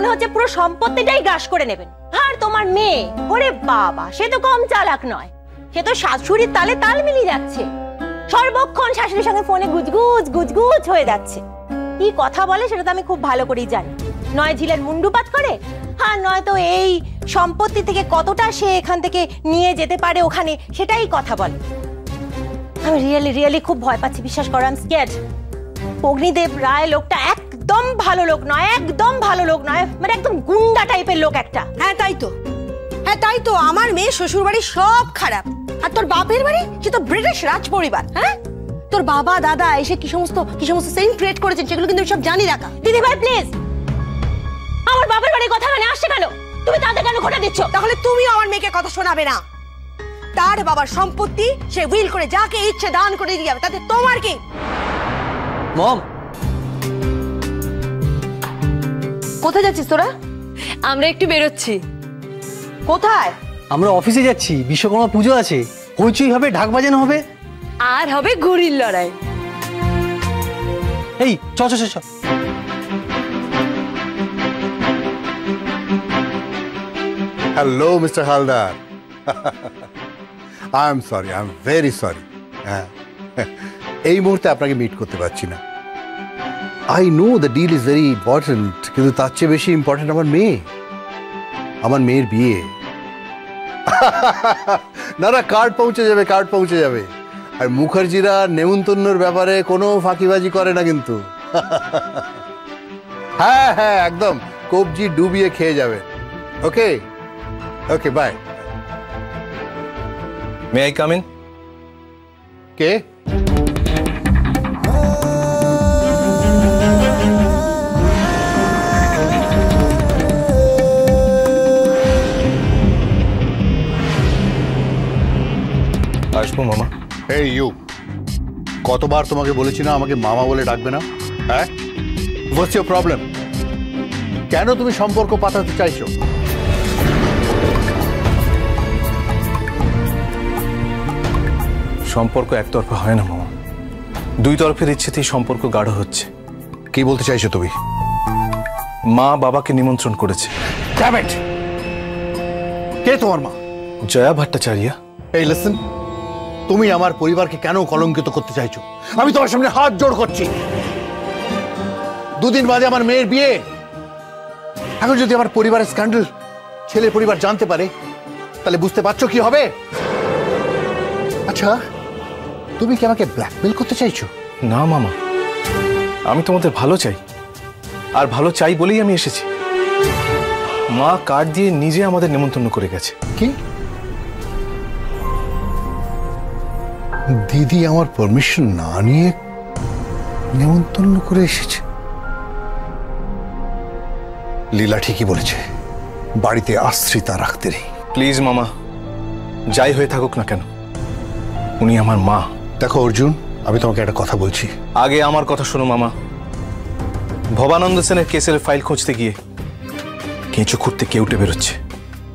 মনে হচ্ছে পুরো সম্পত্তিটাই গ্রাস করে নেবেন। আর তোমার মেয়ে, ওরে বাবা, সে তো কম চালাক নয়, সে তো শাশুড়ির তালে তাল মিলিয়ে যাচ্ছে। সর্বক্ষণ শাশুড়ির সঙ্গে ফোনে গুজগুজ গুজগুজ হয়ে যাচ্ছে। কি কথা বলে সেটা তো আমি খুব ভালো করেই জানি। নয় ঝিলের মুন্ডুপাত করে, আর নয় তো এই সম্পত্তি থেকে কতটা সে এখান থেকে নিয়ে যেতে পারে ওখানে, সেটাই কথা বলে। আমি রিয়েলি খুব ভয় পাচ্ছি, বিশ্বাস করো। আমি স্কেয়ার্ড। অগ্নিদেব রায় লোকটা একদম ভালো লোক নয়, একদম ভালো লোক নয়, মানে একদম গুন্ডা টাইপের লোক একটা। হ্যাঁ তাই তো আমার মেয়ে শ্বশুর বাড়ি সব খারাপ, আর তোর বাপের বাড়ি সে তো ব্রিটিশ রাজ পরিবার। হ্যাঁ, তোর বাবা দাদা এসে কি সমস্ত সেন্ট ক্রিয়েট করেছেন সেগুলো কিন্তু সব জানি রাখা। দিদি ভাই প্লিজ, আমার বাপের বাড়ির কথা মানে আসছে কেন? তুমি তাদের কেন খোটা দিচ্ছ? তাহলে তুমিও আমার মেয়েকে কথা শোনাবে না। তার বাবার সম্পত্তি সে উইল করে যাকে ইচ্ছে দান করে দিয়ে যাবে, তাতে তোমার কি? মম, কোথায় যাচ্ছিস তোরা? আমরা একটু বেরোচ্ছি। কোথায়? আমরা অফিসে যাচ্ছি, বিশ্বকর্মা পুজো আছে, হইচই হবে, ঢাক বাজানো হবে, আর হবে ঘুড়ির লড়াই। এই চ। Hello mister Haldar, I am sorry, I am very sorry. হ্যাঁ, এই মুহূর্তে আপনাকে মিট করতে পারছি না। I know the deal is very important, কিন্তু তার চেয়ে বেশি ইম্পর্টেন্ট আমার মেয়ে, আমার মেয়ের বিয়ে। না, কার্ড পৌঁছে যাবে। আর মুখার্জিরা নেমন্তন্নর ব্যাপারে কোনো ফাঁকিবাজি করে না কিন্তু। হ্যাঁ, একদম কবজি ডুবিয়ে খেয়ে যাবে। Okay, bye. May I come in? কে? আসবো মামা। এই ইউ, কতবার তোমাকে বলেছি না আমাকে মামা বলে ডাকবে না? হ্যাঁ, হোয়াটস ইওর প্রবলেম? কেন তুমি সম্পর্ক পাতাতে চাইছো? সম্পর্ক একতরফা হয় না মামা, দুই তরফের ইচ্ছেতেই সম্পর্ক গাঢ় হচ্ছে। কি বলতে চাইছো তুমি? মা বাবাকে নিমন্ত্রণ করেছে। Damn it! কে তোমার মা? জয়া ভট্টাচার্য। এই লিসেন, তুমি আমার পরিবারকে কেন কলঙ্কিত করতে চাইছো? আমি তোমার সামনে হাত জোড় করছি। দুদিন বাদে আমার মেয়ের বিয়ে। এখন যদি আমার পরিবারের স্ক্যান্ডাল ছেলের পরিবার জানতে পারে, তাহলে বুঝতে পারছো কি হবে? আচ্ছা, তুমি কি আমাকে ব্ল্যাকমেল করতে চাইছো? না মামা, আমি তোমাদের ভালো চাই, আর ভালো চাই বলেই আমি এসেছি। মা কার্ড দিয়ে নিজে আমাদের নেমন্তন্ন করে গেছে। কি? দিদি আমার পারমিশন না নিয়ে নেমন্তন্ন করে এসেছে? লীলা ঠিকই বলেছে, বাড়িতে আশ্রিতা রাখতে নেই। প্লিজ মামা, যাই হয়ে থাকুক না কেন, উনি আমার মা। দেখো অর্জুন, আমি তোমাকে একটা কথা বলছি। আগে আমার কথা শোনো মামা। ভবানন্দ সেনের কেসের ফাইল খুঁজতে গিয়ে কেঁচো খুঁড়তে কেউটে বেরোচ্ছে।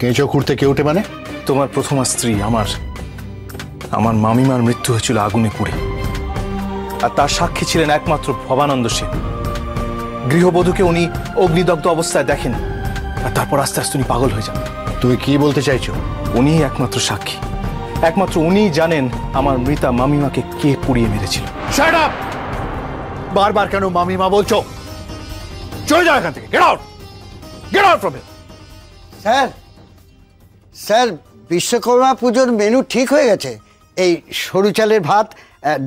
কেঁচো খুঁড়তে কেউটে মানে? তোমার প্রথমা স্ত্রী আমার মামিমার মৃত্যু হয়েছিল আগুনে পুড়ে, আর তার সাক্ষী ছিলেন একমাত্র ভবানন্দ সেন। গৃহবধূকে উনি অগ্নিদগ্ধ অবস্থায় দেখেন, আর তারপর আস্তে আস্তে উনি পাগল হয়ে যান। তুমি কি বলতে চাইছো? উনি একমাত্র সাক্ষী, একমাত্র উনি জানেন আমার মৃতা মামিমাকে কে পুড়িয়ে মেরেছিল। Shut up! বারবার কেন মামিমা বলছো? চলে যাও এখান থেকে। Get out from here. Sir, Vishwakarma পুজোর মেনু ঠিক হয়ে গেছে। এই সরু চালের ভাত,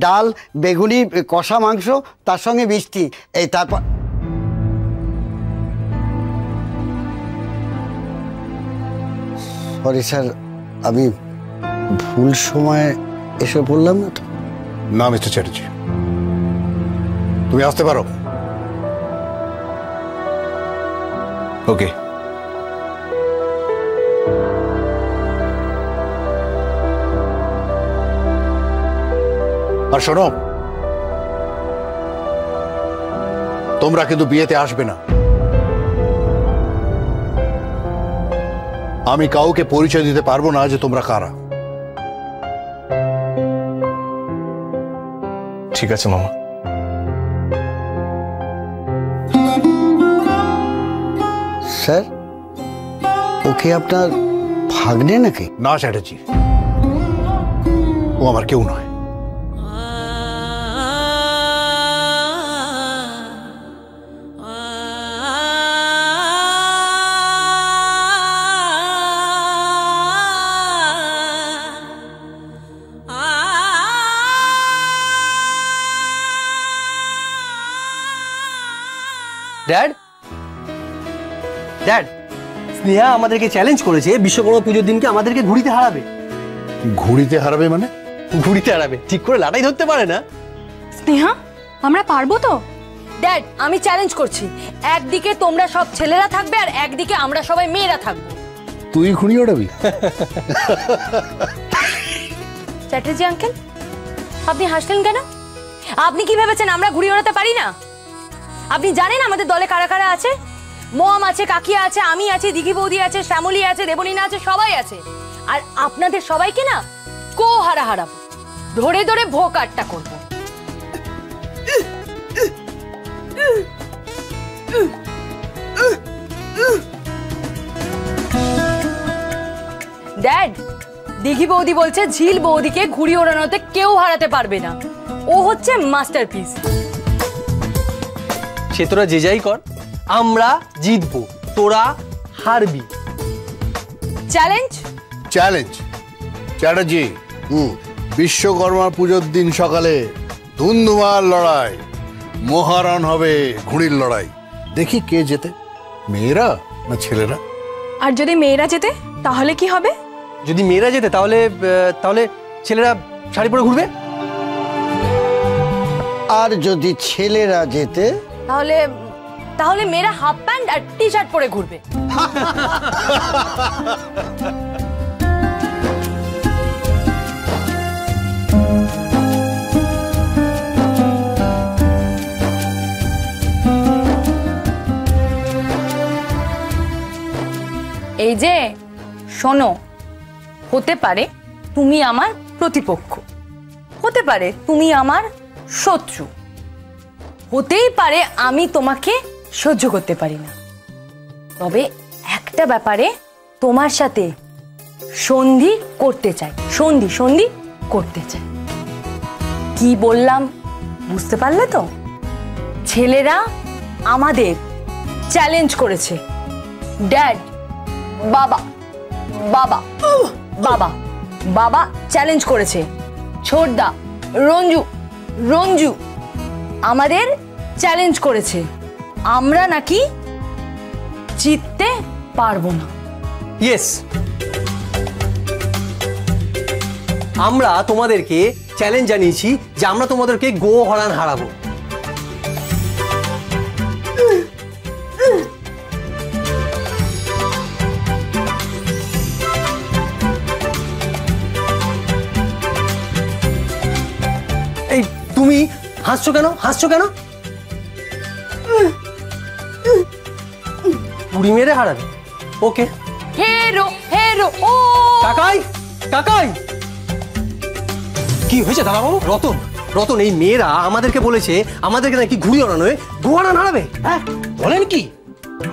ডাল, বেগুনি, কষা মাংস, তার সঙ্গে মিষ্টি। এই তারপর সরি স্যার, আমি ভুল সময় এসে বললাম না তো? না মিস্টার চ্যাটার্জি, তুমি আসতে পারো। ওকে। আর শোনো, তোমরা কিন্তু বিয়েতে আসবে না। আমি কাউকে পরিচয় দিতে পারবো না যে তোমরা কারা। ঠিক আছে মামা। স্যার ওকে আপনার ভাগ্নে নাকি? না চ্যাটার্জি, ও আমার কেউ নয়। ড্যাড, ড্যাড, স্নেহা আমাদেরকে চ্যালেঞ্জ করেছে বিশ্বকর্মা পুজোর দিনকে আমাদেরকে ঘুড়িতে হারাবে। ঘুড়িতে হারাবে মানে? ঘুড়িতে হারাবে, ঠিক করে লাটাই ধরতে পারে না। স্নেহা, আমরা পারবো তো? ড্যাড, আমি চ্যালেঞ্জ করছি, একদিকে তোমরা সব ছেলেরা থাকবে আর একদিকে আমরা সবাই মেয়েরা থাকবো। তুই ঘুড়ি ওড়াবি? চ্যাটার্জি আঙ্কেল, আপনি হাসলেন কেন? আপনি কি ভেবেছেন আমরা ঘুড়ি ওড়াতে পারি না? আপনি জানেন আমাদের দলে কারা কারা আছে? মম আছে, কাকিয়া আছে, আমি আছি, দিঘি বৌদি আছে, শ্যামলী আছে, দেবনীনা আছে, সবাই আছে। আর আপনাদের সবাইকে না কো হারাবো, ধরে ধরে ভোগ আটটা করবো। ড্যাড, দিঘি বৌদি বলছে ঝিল বৌদিকে ঘুড়ি ওড়ানোতে কেউ হারাতে পারবে না, ও হচ্ছে মাস্টারপিস। সে তোরা যে যাই কর, আমরা জিতবো, তোরা হারবি। চ্যালেঞ্জ? চ্যালেঞ্জ চ্যাটার্জি, বিশ্বকর্মা পুজোর দিন সকালে ধুন্ধুমার লড়াই, মহারণ হবে ঘুড়ির লড়াই। দেখি কে জেতে, মেয়েরা না ছেলেরা? আর যদি মেয়েরা জেতে তাহলে কি হবে? যদি মেয়েরা যেতে তাহলে তাহলে ছেলেরা শাড়ি পরে ঘুরবে। আর যদি ছেলেরা যেতে? তাহলে তাহলে মেয়েরা হাফ প্যান্ট আর টি শার্ট পরে ঘুরবে। এই যে শোনো, হতে পারে তুমি আমার প্রতিপক্ষ, হতে পারে তুমি আমার শত্রু, হতেই পারে আমি তোমাকে সহ্য করতে পারি না, তবে একটা ব্যাপারে তোমার সাথে সন্ধি করতে চাই, সন্ধি করতে চাই। কি বললাম বুঝতে পারলে তো? ছেলেরা আমাদের চ্যালেঞ্জ করেছে। ড্যাড, বাবা বাবা বাবা বাবা চ্যালেঞ্জ করেছে। ছোটদা, রঞ্জু আমাদের চ্যালেঞ্জ করেছে, আমরা নাকি জিততে পারবো না। ইয়েস, আমরা তোমাদেরকে চ্যালেঞ্জ জানিয়েছি যে আমরা তোমাদেরকে গো হরান হারাবো। এই তুমি হাসছো কেন? বুড়ি মেরে হারাবে? ওকে, হেরো ও কাকাই কি হয়েছে দাদা বাবু? রতন এই মেয়েরা আমাদেরকে বলেছে আমাদেরকে নাকি ঘুড়ি ওড়ানো গোয়ারান হারাবে। হ্যাঁ বলেন কি?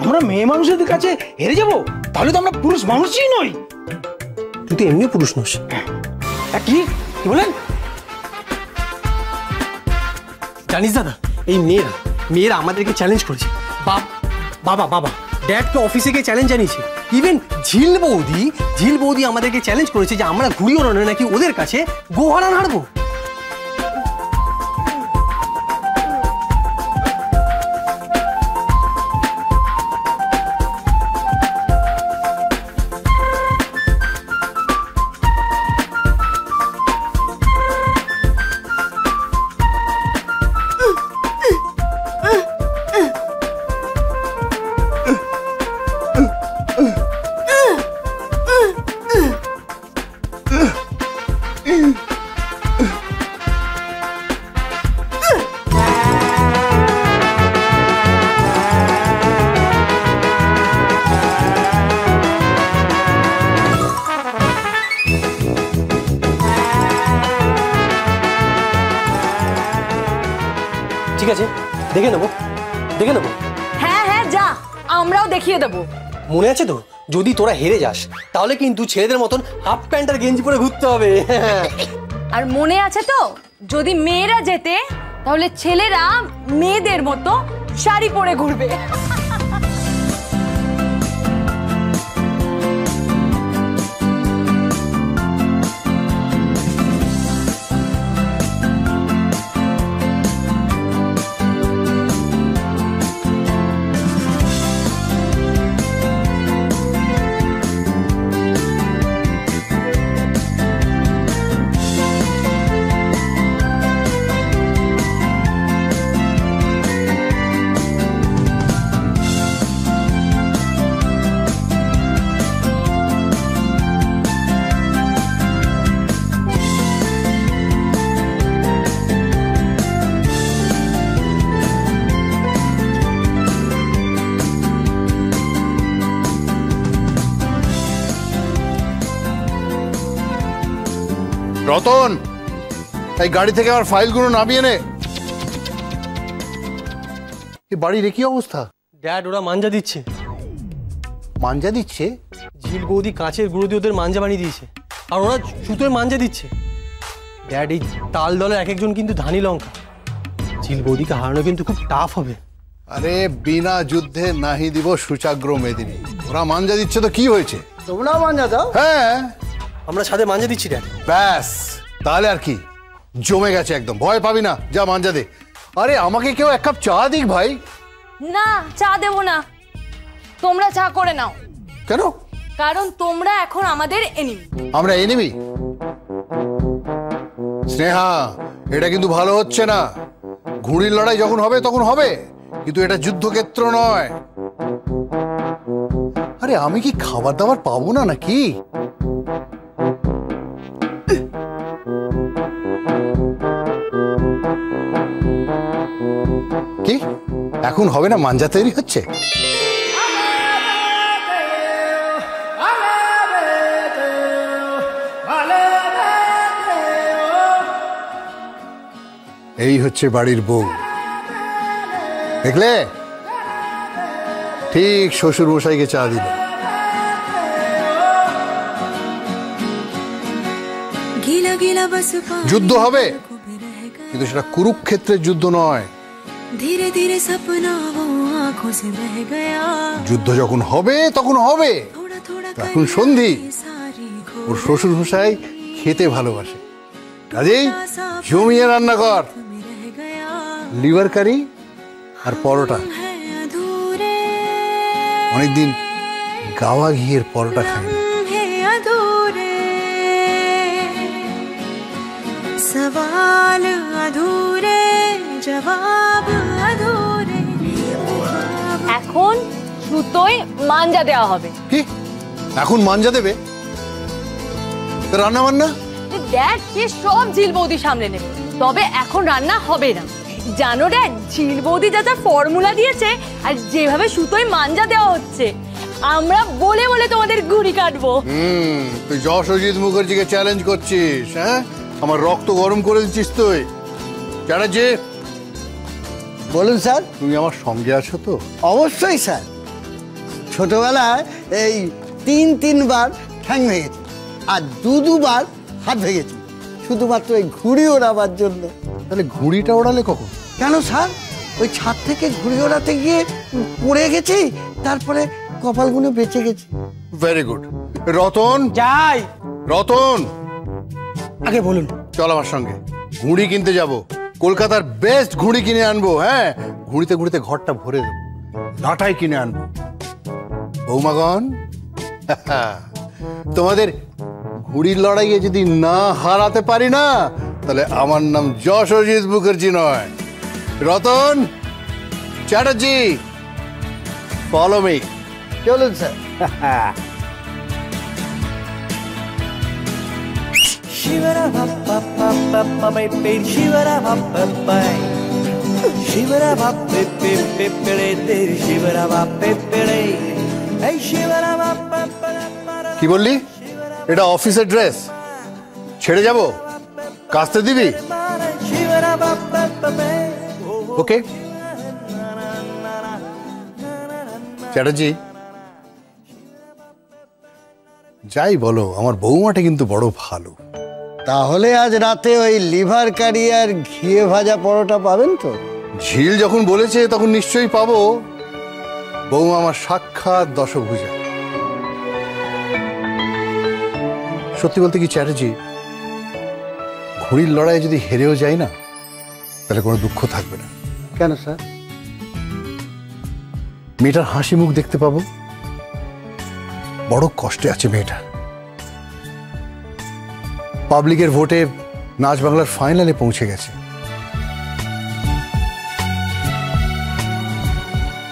আমরা মেয়ে মানুষদের কাছে হেরে যাব? তাহলে তো আমরা পুরুষ মানুষই নই। তুই তো এমনি পুরুষ নস। কি বলেন? জানিস দাদা, এই মেয়েরা আমাদেরকে চ্যালেঞ্জ করেছে। বাবা ড্যাডকে অফিসে গিয়ে চ্যালেঞ্জ জানিয়েছে। ইভেন ঝিল বৌদি আমাদেরকে চ্যালেঞ্জ করেছে যে আমরা ঘুড়ি ওড়ানো নাকি ওদের কাছে গোহারান হারবো। ঠিক আছে, দেখে নেবো। হ্যাঁ যা, আমরাও দেখিয়ে দেবো। মনে আছে তো, যদি তোরা হেরে যাস তাহলে কিন্তু ছেলেদের মতন হাফ প্যান্ট আর গেঞ্জি পরে ঘুরতে হবে। আর মনে আছে তো, যদি মেয়েরা জেতে তাহলে ছেলেরা মেয়েদের মতো শাড়ি পরে ঘুরবে। রতন, এই গাড়ি থেকে আমার ফাইলগুলো নামিয়ে নে। এই বাড়ির কি অবস্থা? ড্যাড, ওরা মাঞ্জা দিচ্ছে। মাঞ্জা দিচ্ছে? ঝিল বৌদি কাঁচের গুঁড়ো দিয়ে ওদের মাঞ্জা বানিয়ে দিয়েছে, আর ওরা সুতোয় মাঞ্জা দিচ্ছে। ড্যাড, এই তাল দলের এক একজন কিন্তু ধানি লঙ্কা। ঝিল বৌদিকে হারানো কিন্তু খুব টাফ হবে। আরে বিনা যুদ্ধে নাহি দিব সুচাগ্র মেদিনী। ওরা মাঞ্জা দিচ্ছে তো কি হয়েছে? তোমরাও মাঞ্জা দাও। হ্যাঁ, আমরা ছাদে মাঞ্জা দিচ্ছি ড্যাড। ব্যাস, তাহলে আর কি, জমে গেছে একদম। ভয় পাবি না, যা মাঞ্জা দে। আরে আমাকে কেউ এক কাপ চা দিক ভাই। না, চা দেবো না, তোমরা চা করে নাও। কেন? কারণ তোমরা এখন আমাদের এনিমি। আমরা এনিমি? স্নেহা, এটা কিন্তু ভালো হচ্ছে না। ঘুড়ির লড়াই যখন হবে তখন হবে, কিন্তু এটা যুদ্ধক্ষেত্র নয়। আরে আমি কি খাবার দাবার পাবো না নাকি? কি এখন হবে না? মাঞ্জা তৈরি হচ্ছে। এই হচ্ছে বাড়ির বউ, দেখলে? ঠিক শ্বশুর মশাইকে চা দিল। যুদ্ধ হবে, কিন্তু সেটা কুরুক্ষেত্রের যুদ্ধ নয়। ধীরে ধীরে সপনা वो आंखों से बह गया। যুদ্ধ যখন হবে তখন হবে। এখন সন্ধি, ওর শ্বশুর মশাই খেতে ভালোবাসে, কাজেই জমিয়ে রান্না কর। লিভার কারি আর পরোটা। অনেকদিন গাওয়া ঘিয়ের পরোটা খাই। सवाल अधूरे, जवाब अधूरे। এখন সুতোয় মাঞ্জা দেওয়া হবে। কি এখন মাঞ্জা দেবে? রান্না বান্না? ড্যাড, সে সব ঝিল বৌদি সামলে নেবে, তবে এখন রান্না হবে না। জানো ড্যাড, ঝিল বৌদি যা যা ফর্মুলা দিয়েছে আর যেভাবে সুতোয় মাঞ্জা দেওয়া হচ্ছে, আমরা বলে বলে তোমাদের গুড়ি কাটবো। তুই যশোজিৎ মুখার্জিকে চ্যালেঞ্জ করছিস? হ্যাঁ, আমার রক্ত গরম করে দিচ্ছিস তুই। চ্যাটার্জি, বলুন স্যার। তুমি আমার সঙ্গে আছো তো? অবশ্যই স্যার। ছোটবেলায় এই তিনবার ঠ্যাং ভেঙেছি আর দুবার হাত ভেঙেছি, শুধুমাত্র এই ঘুড়ি ওড়াবার জন্য। তাহলে ঘুড়িটা ওড়ালে কখন? কেন স্যার, ওই ছাদ থেকে ঘুড়ি ওড়াতে গিয়ে পড়ে গেছি, তারপরে কপালগুলো বেঁচে গেছি। Very good. রতন, যাই। রতন, আগে বলুন। চল আমার সঙ্গে, ঘুড়ি কিনতে যাব। কলকাতার বেস্ট ঘুড়ি কিনে আনবো। হ্যাঁ, ঘুড়িতে ঘুড়িতে ঘরটা ভরে দেবো, লাটাই কিনে আনবো। বৌমাগণ, তোমাদের ঘুড়ির লড়াইয়ে যদি না হারাতে পারি না, তাহলে আমার নাম যশোজিৎ মুখার্জি নয়। Ratan, Chatterjee, follow me. চলুন sir. Shivara bappa bappa bappa baby shivara bappa bye shivara bappa pepe pere teri shivara bappa pere hey shivara bappa bappa। কি বললি? এটা অফিসের ড্রেস, ছেড়ে যাব? কাচতে দিবি? shivara bappa bappa ওকে। চ্যাটার্জি, যাই বলো আমার বৌমাটা কিন্তু বড় ভালো। তাহলে আজ রাতে ওই লিভার কারি আর ঘিয়ে ভাজা পরোটা পাবেন তো? ঝিল যখন বলেছে তখন নিশ্চয়ই পাবো। বৌমা আমার সাক্ষাৎ দশভুজা। সত্যি বলতে কি চ্যাটার্জি, ঘুড়ির লড়াইয়ে যদি হেরেও যাই না, তাহলে কোনো দুঃখ থাকবে না। কেন স্যার? মেয়েটার হাসি মুখ দেখতে পাবো। বড় কষ্টে আছে মেয়েটা। পাবলিকের ভোটে নাচ বাংলার ফাইনালে পৌঁছে গেছে,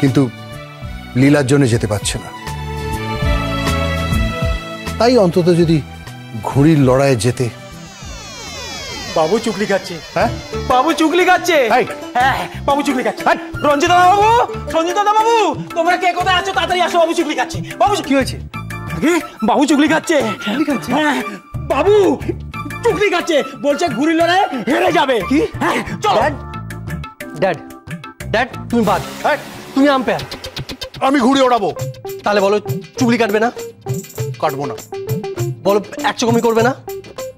কিন্তু লীলার জন্য যেতে পারছে না। তাই অন্তত যদি ঘুড়ির লড়াইয়ে যেতে। বাবু চুগলি খাচ্ছে। হ্যাঁ বাবু চুগলি খাচ্ছে। হ্যাঁ বাবু চুগলি খাচ্ছে। রঞ্জিত বাবু, সঞ্জিত বাবু, তোমরা কে কোথায় আছো? তাড়াতাড়ি আসো, বাবু চুগলি খাচ্ছে। বাবু কি হয়েছে? বাবু চুগলি খাচ্ছে। হ্যাঁ বাবু চুগলি খাচ্ছে, বলছে ঘুড়ি লড়াই হেরে যাবে। কি? হ্যাঁ চলো। ড্যাড, ড্যাড তুমি বাদ, তুমি আম্পায়ার। আমি ঘুড়ি ওড়াবো। তাহলে বলো চুগলি কাটবে না? কাটবো না। বলো 100 কমি করবে না?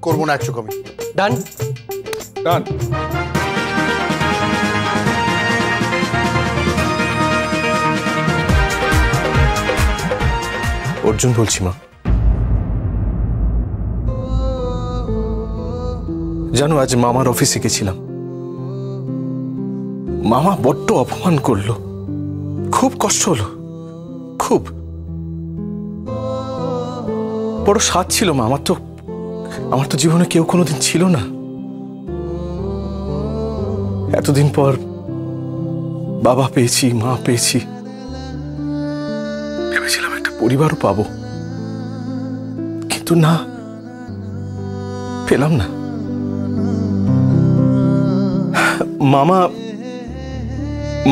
করবো না 100 কমি। ডান ডান। অর্জুন বলছি মা, জানো আজ মামার অফিসে গেছিলাম। মামা বড্ড অপমান করলো, খুব কষ্ট হলো, খুব বড় স্বাদ ছিল মা। আমার তো জীবনে কেউ কোনোদিন ছিল না। এতদিন পর বাবা পেয়েছি, মা পেয়েছি, ভেবেছিলাম একটা পরিবারও পাবো, কিন্তু না, পেলাম না।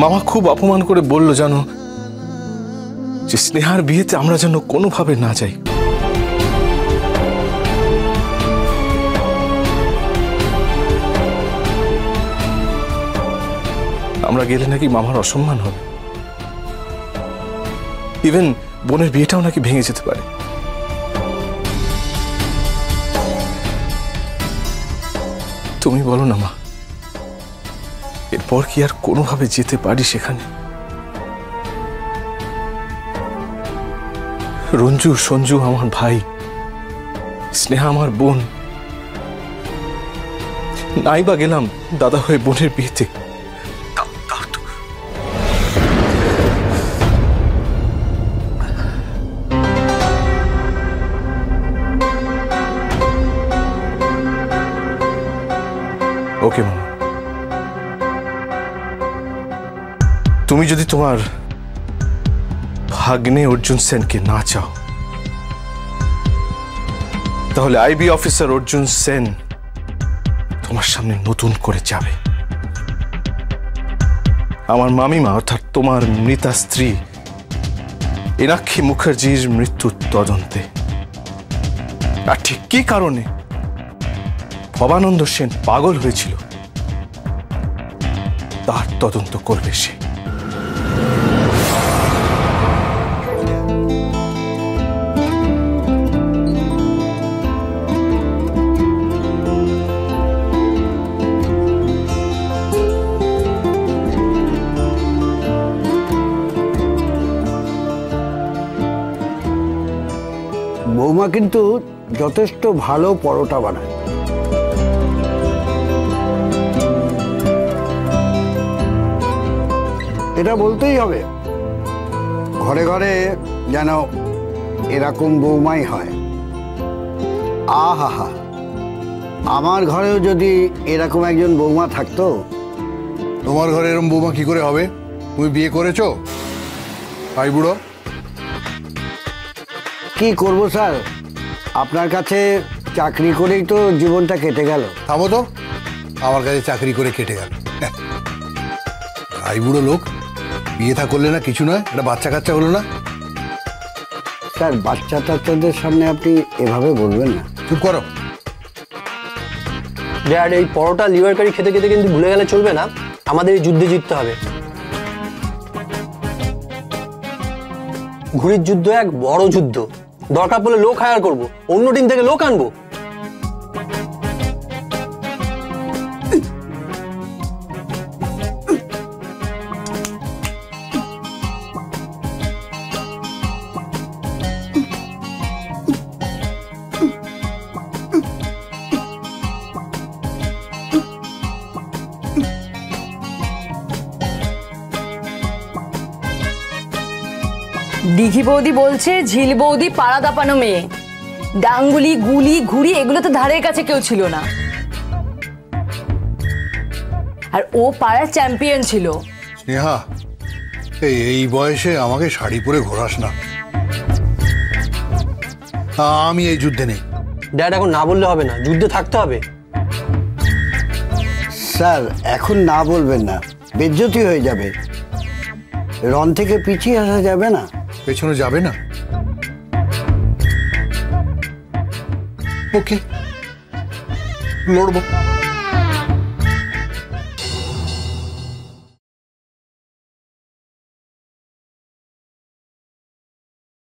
মামা খুব অপমান করে বলল জানো, যে স্নেহার বিয়েতে আমরা যেন কোনোভাবে না যাই। আমরা গেলে নাকি মামার অসম্মান হবে, ইভেন বোনের বিয়েটাও নাকি ভেঙে যেতে পারে। তুমি বলো না মা, এরপর কি আর কোনোভাবে যেতে পারি সেখানে? রঞ্জু সঞ্জু আমার ভাই, স্নেহা আমার বোন, নাই বা গেলাম দাদা হয়ে বোনের বিয়েতে। ওকে মামা, তুমি যদি তোমার ভাগ্নে অর্জুন সেনকে না চাও, তাহলে আইবি অফিসার অর্জুন সেন তোমার সামনে নতুন করে যাবে। আমার মামিমা অর্থাৎ তোমার মৃতা স্ত্রী ইনাক্ষী মুখার্জির মৃত্যুর তদন্তে, আর ঠিক কি কারণে ভবানন্দ সেন পাগল হয়েছিল তার তদন্ত করবে সে। বৌমা কিন্তু যথেষ্ট ভালো পরোটা বানায়। এটা বলতেই হবে, ঘরে ঘরে যেন এরকম বৌমাই হয়। আহা, আমার ঘরেও যদি এরকম একজন বৌমা থাকতো। তোমার ঘরে এরকম বৌমা কি করে হবে? তুমি বিয়ে করেছো? ভাই বুড়ো, কি করব স্যার, আপনার কাছে চাকরি করেই তো জীবনটা কেটে গেল। থামো তো, আমার কাছে চাকরি করে কেটে গেল। ভাই বুড়ো লোক, বিয়ে থা করলে না কিছু নয়, একটা বাচ্চা কাচ্চা হলো না। স্যার বাচ্চা টাচ্চাদের সামনে আপনি এভাবে বলবেন না। চুপ করো। ড্যাড, এই পরোটা লিভার কারি খেতে খেতে কিন্তু ভুলে গেলে চলবে না, আমাদের এই যুদ্ধে জিততে হবে। ঘুড়ির যুদ্ধ এক বড় যুদ্ধ, দরকার পড়লে লোক হায়ার করব, অন্য টিম থেকে লোক আনবো। দিঘি বৌদি বলছে ঝিল বৌদি পাড়া দাপানো মেয়ে, ডাঙ্গুলি গুলি ঘুড়ি এগুলো তো ধারের কাছে কেউ ছিল না, আর ও পাড়ার চ্যাম্পিয়ন ছিল। স্নেহা, এই বয়সে আমাকে শাড়ি পরে ঘোরাস না, আমি এই যুদ্ধে নেই। ড্যাড এখন না বললে হবে না, যুদ্ধে থাকতে হবে। স্যার এখন না বলবেন না, বেজ্জতি হয়ে যাবে। রন থেকে পিছিয়ে আসা যাবে না। পেছনে যাবে না? ওকে, লড়বো।